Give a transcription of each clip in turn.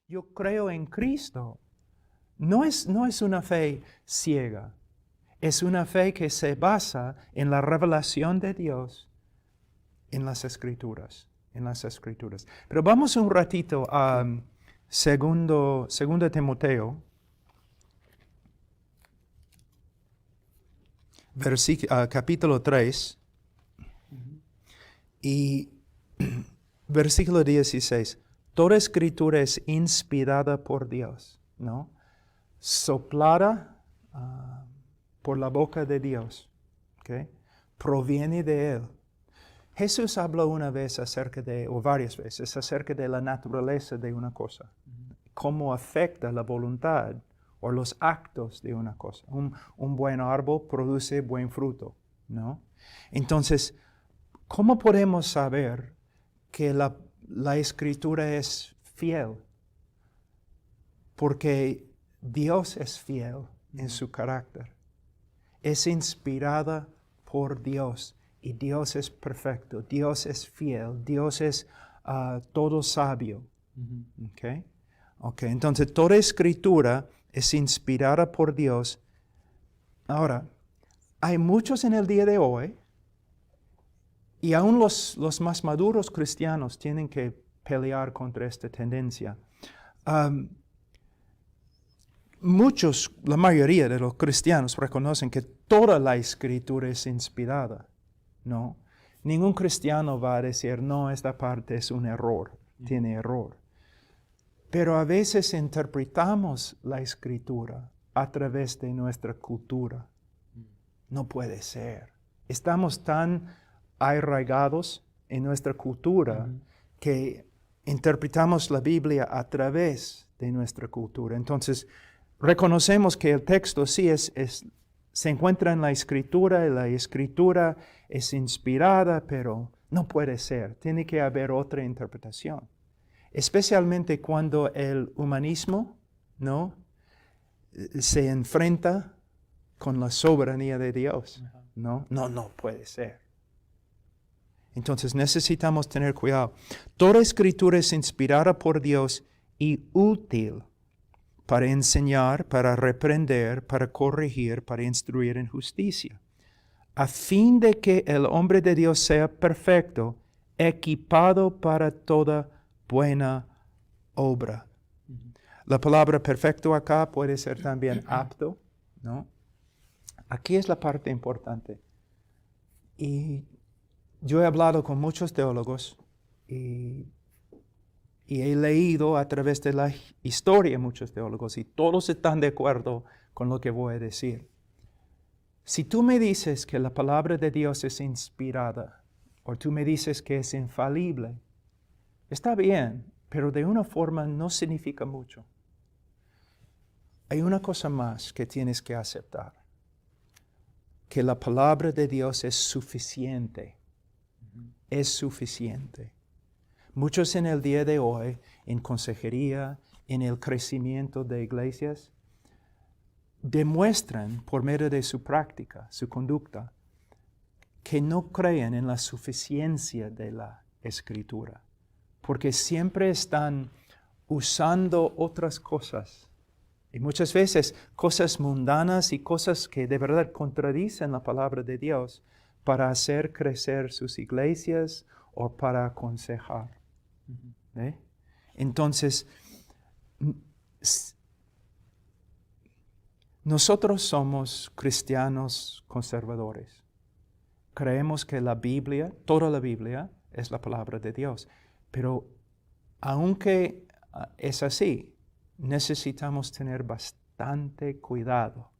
Yo creo en Cristo. No es una fe ciega. Es una fe que se basa en la revelación de Dios en las Escrituras. Pero vamos un ratito a segundo Timoteo, capítulo 3, y versículo 16. Toda escritura es inspirada por Dios, ¿no? Soplada por la boca de Dios, ¿ok? Proviene de Él. Jesús habló una vez o varias veces, acerca de la naturaleza de una cosa, cómo afecta la voluntad o los actos de una cosa. Un buen árbol produce buen fruto, ¿no? Entonces, ¿cómo podemos saber que la Escritura es fiel? Porque Dios es fiel en su carácter. Es inspirada por Dios. Y Dios es perfecto, Dios es fiel, Dios es todo sabio. Okay, entonces toda escritura es inspirada por Dios. Ahora, hay muchos en el día de hoy, y aún los más maduros cristianos tienen que pelear contra esta tendencia. La mayoría de los cristianos reconocen que toda la escritura es inspirada. No, ningún cristiano va a decir, no, esta parte es un error, tiene error. Pero a veces interpretamos la Escritura a través de nuestra cultura. No puede ser. Estamos tan arraigados en nuestra cultura que interpretamos la Biblia a través de nuestra cultura. Entonces, reconocemos que el texto sí se encuentra en la Escritura, y la Escritura es inspirada, pero no puede ser. Tiene que haber otra interpretación. Especialmente cuando el humanismo, ¿no?, se enfrenta con la soberanía de Dios. No puede ser. Entonces necesitamos tener cuidado. Toda Escritura es inspirada por Dios y útil para enseñar, para reprender, para corregir, para instruir en justicia, a fin de que el hombre de Dios sea perfecto, equipado para toda buena obra. La palabra perfecto acá puede ser también apto, ¿no? Aquí es la parte importante. Y yo he hablado con muchos teólogos y he leído a través de la historia muchos teólogos y todos están de acuerdo con lo que voy a decir. Si tú me dices que la palabra de Dios es inspirada, o tú me dices que es infalible, está bien, pero de una forma no significa mucho. Hay una cosa más que tienes que aceptar, que la palabra de Dios es suficiente. Es suficiente. Muchos en el día de hoy, en consejería, en el crecimiento de iglesias, demuestran por medio de su práctica, su conducta, que no creen en la suficiencia de la Escritura, porque siempre están usando otras cosas, y muchas veces cosas mundanas y cosas que de verdad contradicen la palabra de Dios para hacer crecer sus iglesias o para aconsejar. ¿Eh? Entonces, nosotros somos cristianos conservadores. Creemos que la Biblia, toda la Biblia, es la palabra de Dios. Pero aunque es así, necesitamos tener bastante cuidado,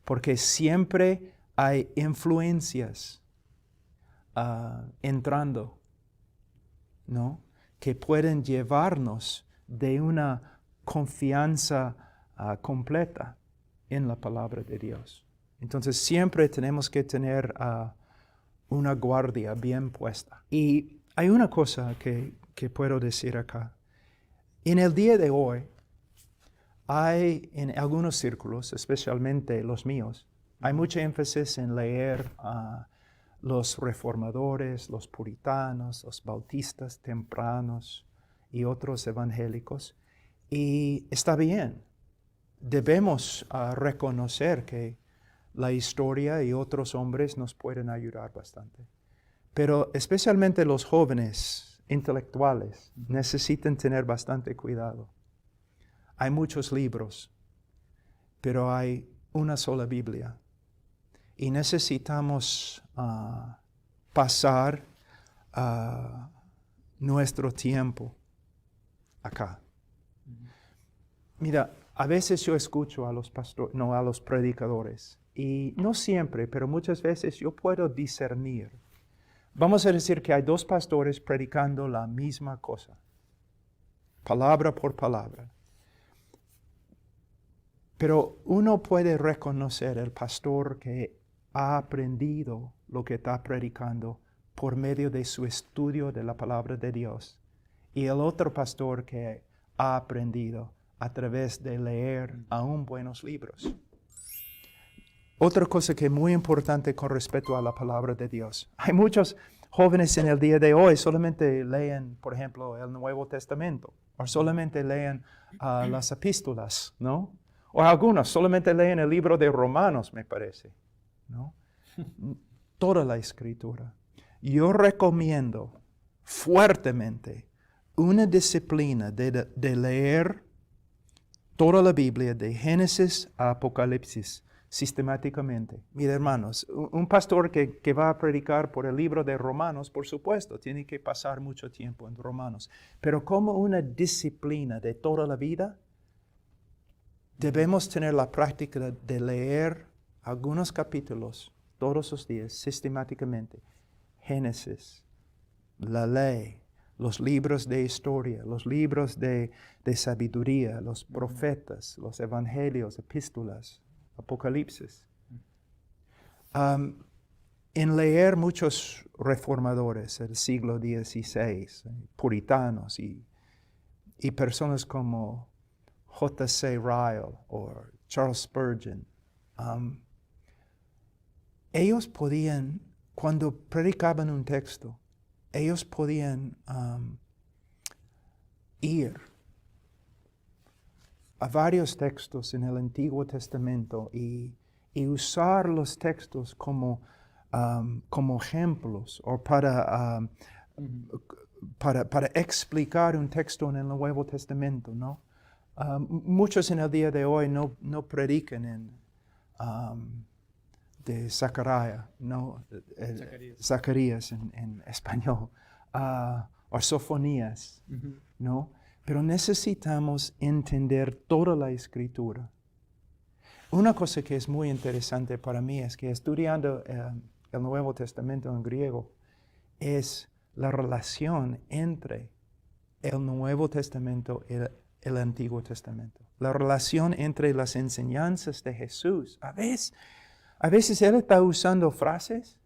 porque siempre hay influencias entrando, ¿no?, que pueden llevarnos de una confianza completa en la palabra de Dios. Entonces siempre tenemos que tener una guardia bien puesta. Y hay una cosa que puedo decir acá. En el día de hoy, hay en algunos círculos, especialmente los míos, Hay mucho énfasis en leer a los reformadores, los puritanos, los bautistas tempranos y otros evangélicos. Y está bien. Debemos reconocer que la historia y otros hombres nos pueden ayudar bastante. Pero especialmente los jóvenes intelectuales necesitan tener bastante cuidado. Hay muchos libros, pero hay una sola Biblia. Y necesitamos pasar nuestro tiempo acá. Mira, a veces yo escucho a los pastores, no a los predicadores, y no siempre, pero muchas veces yo puedo discernir. Vamos a decir que hay dos pastores predicando la misma cosa, palabra por palabra. Pero uno puede reconocer el pastor que ha aprendido lo que está predicando por medio de su estudio de la palabra de Dios, y el otro pastor que ha aprendido a través de leer aún buenos libros. Otra cosa que es muy importante con respecto a la palabra de Dios. Hay muchos jóvenes en el día de hoy solamente leen, por ejemplo, el Nuevo Testamento, o solamente leen las epístolas, ¿no? O algunos solamente leen el libro de Romanos, me parece, ¿no? Toda la Escritura. Yo recomiendo fuertemente una disciplina de leer toda la Biblia, de Génesis a Apocalipsis, sistemáticamente. Mira, hermanos, un pastor que va a predicar por el libro de Romanos, por supuesto, tiene que pasar mucho tiempo en Romanos. Pero como una disciplina de toda la vida, debemos tener la práctica de leer algunos capítulos todos los días, sistemáticamente. Génesis, la ley, los libros de historia, los libros de sabiduría, los profetas, los evangelios, epístolas, Apocalipsis. En leer muchos reformadores del siglo XVI, puritanos y personas como J.C. Ryle o Charles Spurgeon, ellos podían, cuando predicaban un texto, ellos podían ir a varios textos en el Antiguo Testamento y usar los textos como ejemplos o para explicar un texto en el Nuevo Testamento, ¿no? Muchos en el día de hoy no predican de Zacarías, ¿no? Zacarías en español, o Sofonías, ¿no? Pero necesitamos entender toda la Escritura. Una cosa que es muy interesante para mí es que estudiando el Nuevo Testamento en griego es la relación entre el Nuevo Testamento y el Antiguo Testamento. La relación entre las enseñanzas de Jesús. A veces Él está usando frases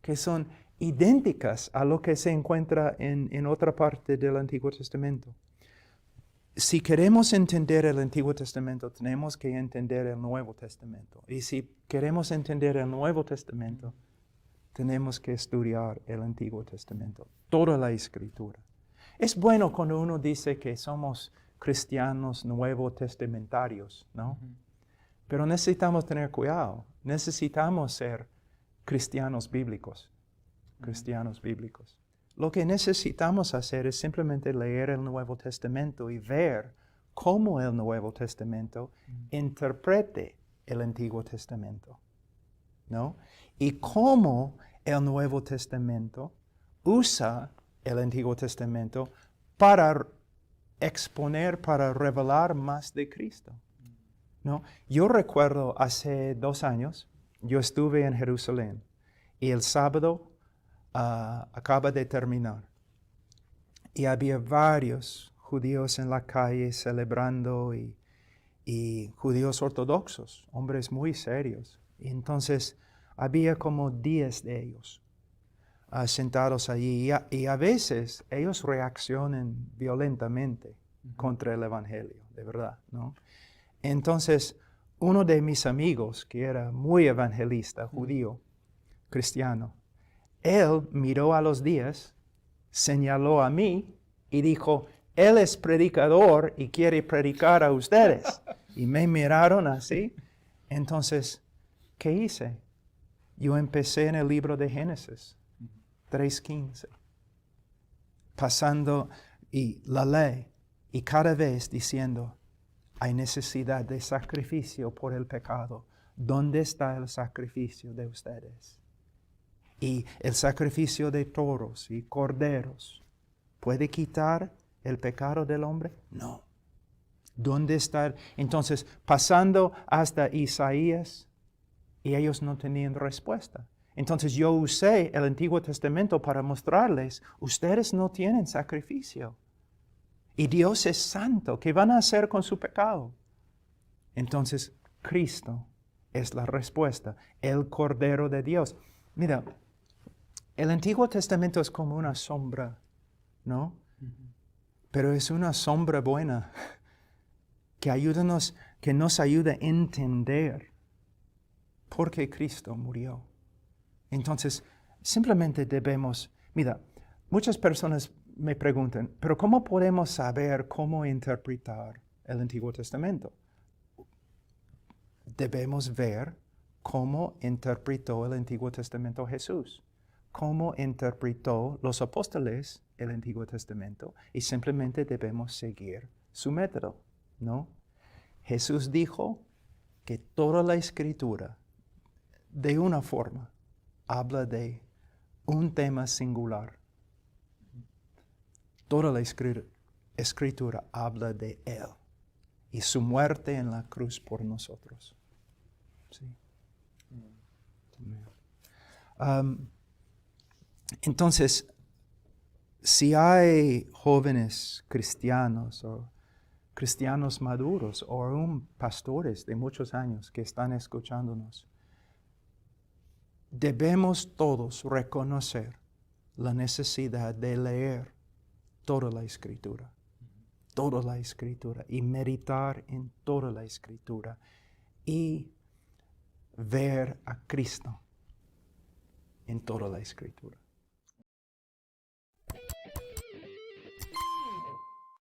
que son idénticas a lo que se encuentra en otra parte del Antiguo Testamento. Si queremos entender el Antiguo Testamento, tenemos que entender el Nuevo Testamento. Y si queremos entender el Nuevo Testamento, tenemos que estudiar el Antiguo Testamento, toda la Escritura. Es bueno cuando uno dice que somos cristianos nuevo testamentarios, ¿no? Pero necesitamos tener cuidado. Necesitamos ser cristianos bíblicos. Cristianos bíblicos. Lo que necesitamos hacer es simplemente leer el Nuevo Testamento y ver cómo el Nuevo Testamento interprete el Antiguo Testamento, ¿no? Y cómo el Nuevo Testamento usa el Antiguo Testamento para exponer, para revelar más de Cristo, ¿no? Yo recuerdo hace 2 años, yo estuve en Jerusalén y el sábado acaba de terminar. Y había varios judíos en la calle celebrando y judíos ortodoxos, hombres muy serios. Y entonces había como 10 de ellos sentados allí. Y a veces ellos reaccionan violentamente contra el Evangelio, de verdad, ¿no? Entonces, uno de mis amigos, que era muy evangelista, judío, cristiano, él miró a los días, señaló a mí y dijo, él es predicador y quiere predicar a ustedes. Y me miraron así. Entonces, ¿qué hice? Yo empecé en el libro de Génesis 3:15, pasando y la ley, y cada vez diciendo, hay necesidad de sacrificio por el pecado. ¿Dónde está el sacrificio de ustedes? Y el sacrificio de toros y corderos, ¿puede quitar el pecado del hombre? No. ¿Dónde está? Entonces, pasando hasta Isaías, y ellos no tenían respuesta. Entonces yo usé el Antiguo Testamento para mostrarles, ustedes no tienen sacrificio. Y Dios es santo. ¿Qué van a hacer con su pecado? Entonces, Cristo es la respuesta, el Cordero de Dios. Mira, el Antiguo Testamento es como una sombra, ¿no? Pero es una sombra buena que nos ayuda a entender por qué Cristo murió. Entonces, simplemente debemos, mira, muchas personas me preguntan, pero ¿cómo podemos saber cómo interpretar el Antiguo Testamento? Debemos ver cómo interpretó el Antiguo Testamento Jesús, cómo interpretó los apóstoles el Antiguo Testamento, y simplemente debemos seguir su método, ¿no? Jesús dijo que toda la Escritura, de una forma, habla de un tema singular. Toda la Escritura habla de Él y su muerte en la cruz por nosotros. ¿Sí? Entonces, si hay jóvenes cristianos o cristianos maduros o aún pastores de muchos años que están escuchándonos, debemos todos reconocer la necesidad de leer toda la Escritura y meditar en toda la Escritura y ver a Cristo en toda la Escritura.